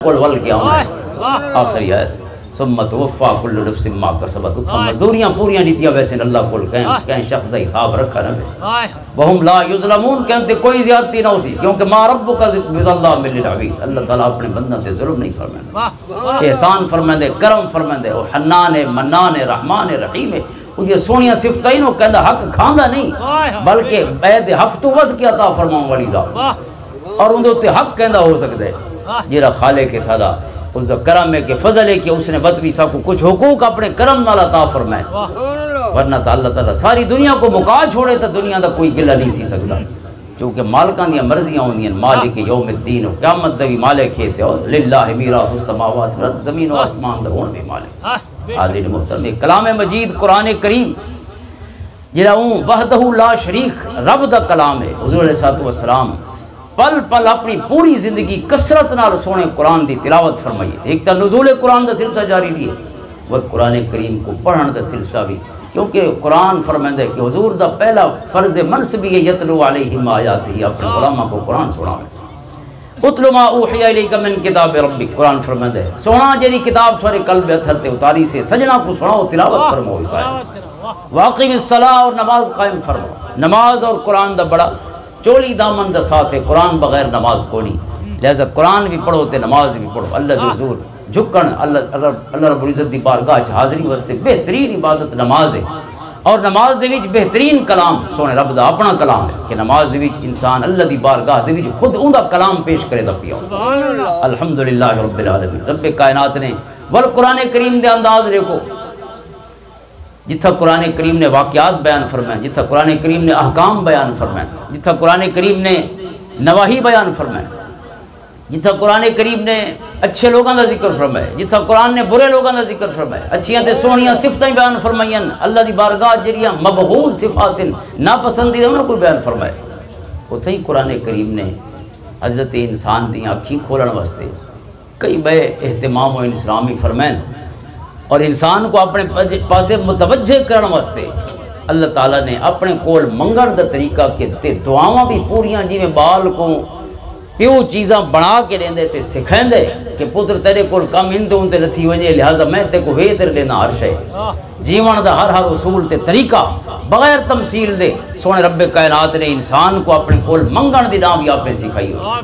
کول ول کے آنا ہے آخری آیت ثم توفا کل نفس ما کسبت اتھا مزدوریاں پوریاں دیتیا ویسے اللہ کول کہیں شخص دا حساب رکھا نہ ویسے وہم لا یظلمون کہتے کوئی زیادتی نہ ہو سی کیونکہ ما ربک بظلام للعبید اللہ تعالیٰ اپنے بندوں تے ظلم نہیں فرمائے احسان فرمائے کرم فرمائے وہ حنان منان رحمان رحیم انہیں سونیاں صفتیں نو کہندہ حق کھاندہ نہیں بلکہ بید حق تو ود کی عطا فرماؤں والی ذات اور انہیں تے حق کہندہ ہو سکتے جیرا خالق کے سادہ اس دا کرم ہے کہ فضل ہے کہ اس نے بطوی سا کو کچھ حقوق اپنے کرم نال عطا فرمائے ورنہ تا اللہ تعالیٰ ساری دنیا کو مکا چھوڑے تا دنیا دا کوئی گلہ نہیں تھی سکتا چونکہ مالکان دیا مرضیاں ہوندی ہیں مالک یوم الدین و قیامت دا بھی مالک ہے للہ میراث السماوات والارض زمین و آسمان دا ہون بھی مالک حاضرین محترم کلام مجید قرآن کریم جرا وحدہ لا شریک رب دا کلام ہے حضور علیہ السلام پل پل اپنی پوری زندگی کثرت نال سونے قرآن دی تلاوت فرمائی ایک تا نزول قرآن دا سلسلہ جاری بھی ہے وہ قرآن کریم کو پڑھن دا سلسلہ بھی کیونکہ قرآن فرمائے کہ حضور دا پہلا فرض منصبی ہے یتلو علیہم آیات ہی اپنے علماء کو قرآن سنا ہے اتلو ما اوحی الیک من کتاب ربک قرآن فرمائے سونا جیری کتاب تھوڑے قلب اتھر تے اتاری سے سجنا کو سناؤ تلاوت فرماؤ اس آیت واقعی الصلاۃ اور نماز قائم فرماؤ نماز اور قرآن دا بڑا چولی دامن دا ساتھ ہے قرآن بغیر نماز کو نہیں لہذا قرآن بھی پڑھو تے نماز بھی پڑھو اللہ دی حضور جھکن اللہ رب العزت دی بارگاہ حاضری واسطے بہترین عبادت نماز ہے اور نماز دے وچ بہترین کلام سونے رب دا اپنا کلام ہے کہ نماز دے وچ انسان اللہ دی بارگاہ دے وچ خود اوندا کلام پیش کرے دا پیا الحمدللہ رب العالمین رب کائنات نے ول قرآن کریم دے انداز دیکھو جتھا قرآن کریم نے واقعات بیان فرمائے جتھا قرآن کریم نے احکام بیان فرمائے جتھا قرآن کریم نے نواہی بیان فرمائے جتھا قرآن کریم نے اچھے لوگوں دا ذکر فرمائے جتھا قرآن نے برے لوگوں دا ذکر فرمائے اچھیاں تے سونیاں صفتیں بیان فرمائیں اللہ دی بارگاہ جڑیاں مبغوض صفات ناپسندیدہ انہاں کو بیان فرمائے اتھے ہی قرآن کریم نے حضرت انسان دی آنکھیں کھولن واسطے کئی بے اہتمام و انسلامی فرمائیں اور انسان کو اپنے پاسے متوجہ کرنے واسطے اللہ تعالیٰ نے اپنے کول منگن دا طریقہ کے تے دعاواں بھی پوریاں جی میں بال کو پیو چیزاں بنا کے لیں دے تے سکھائیں دے کہ پتر تیرے کول کام ہندے ہوں تے لتھی ونجے لہذا میں تے کو وے تیر لینا ہر شے جیون دا ہر اصول تے طریقہ بغیر تمثیل دے سونے رب کائنات نے انسان کو اپنے کول منگن دی نام یا پہ سکھائی ہو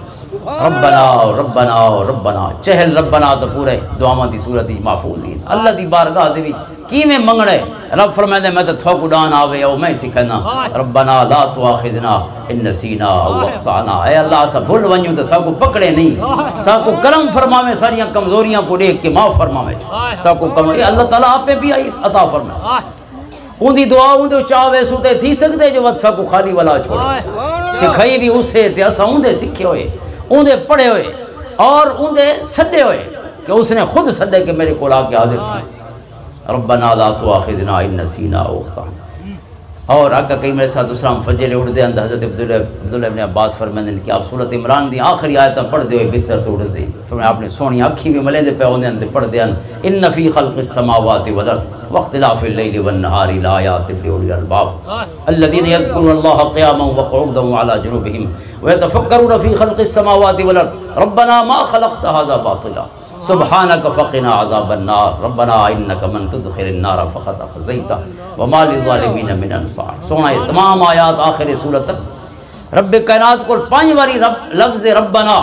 ربنا ربنا ربنا چہل ربنا تو پورے دعاواں دی صورت محفوظ ہیں اللہ دی بارگاہ دے وچ کیویں منگڑے رب فرمائے دے میں تے تھوک ڈان آوے او میں سکھنا ربنا لا تواخذنا ان نسینا او اخطانا اے اللہ سا بھول ونجو تے سا کو پکڑے نہیں سا کو کرم فرماوے ساریاں کمزوریاں کو دیکھ کے معاف فرماوے سا کو کم اے اللہ تعالیٰ آپ پہ بھی عطا فرمائے ان دی دعا ان دے چاہوے سوتے تھی سکتے جو وقت سا کو خالی والا چھوڑے سکھائی بھی اسے تے اسا ان دے سکھے ہوئے ان دے پڑھے ہوئے اور ان دے سڈے ہوئے کہ اس نے خود سڈے کہ میرے کو آ کے حاضر تھی ربنا لا تواخذنا ان نسینا او اخطانا اور آقا کئی میرے ساتھ اسلام فجر اٹھ دے اندر حضرت عبداللہ ابن عباس فرمائیں کہ آپ سورۃ عمران دی آخری آیتاں پڑھ دے ہوئے بستر تو اٹھ دے فرمائیں آپ نے سونی اکھی بھی ملیں دے پہ ہوندے اندر پڑھ دے ان فی خلق السماوات والارض واختلاف اللیل والنہار لآیات لأولی الالباب الذین یذکرون اللہ قیاما وقعودا وعلی جنوبہم ویتفکرون فی خلق السماوات والارض ربنا ما خلقت هذا باطلا سبحانک فقنا عذاب النار ربنا انک من تدخل النار فقد اخزیتہ وما للظالمین من انصار سونا یہ تمام آیات آخر سورت تک رب کائنات کو 5 باری لفظ ربنا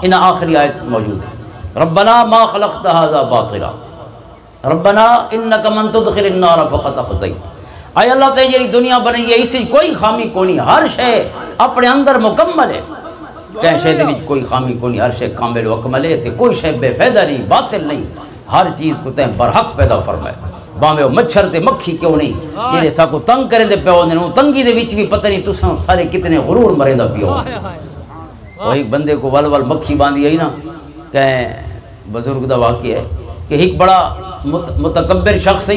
ان آخری آیت موجود ہے ربنا ما خلقت هذا باطلا ربنا انک من تدخل النار فقد اخزیتہ اے اللہ تے جی دنیا بنی ہے اس کوئی خامی کونی ہر شے اپنے اندر مکمل ہے کہیں شے دے وچ کوئی خامی کونی ہر شے کامل و اکمل ہے تے کوئی شے بے فائدہ نہیں باطل نہیں ہر چیز کو تے برحق پیدا فرمائے باویں مچھر تے مکھی کیوں نہیں جڑے سا کو تنگ کریں دے پیو نے تنگی دے وچ بھی پتہ نہیں تساں سارے کتنے غرور مریندا پیو وہ ایک بندے کو ول ول مکھی باندھی آئی نا کہ بزرگ دا واقعہ ہے کہ ایک بڑا متکبر شخص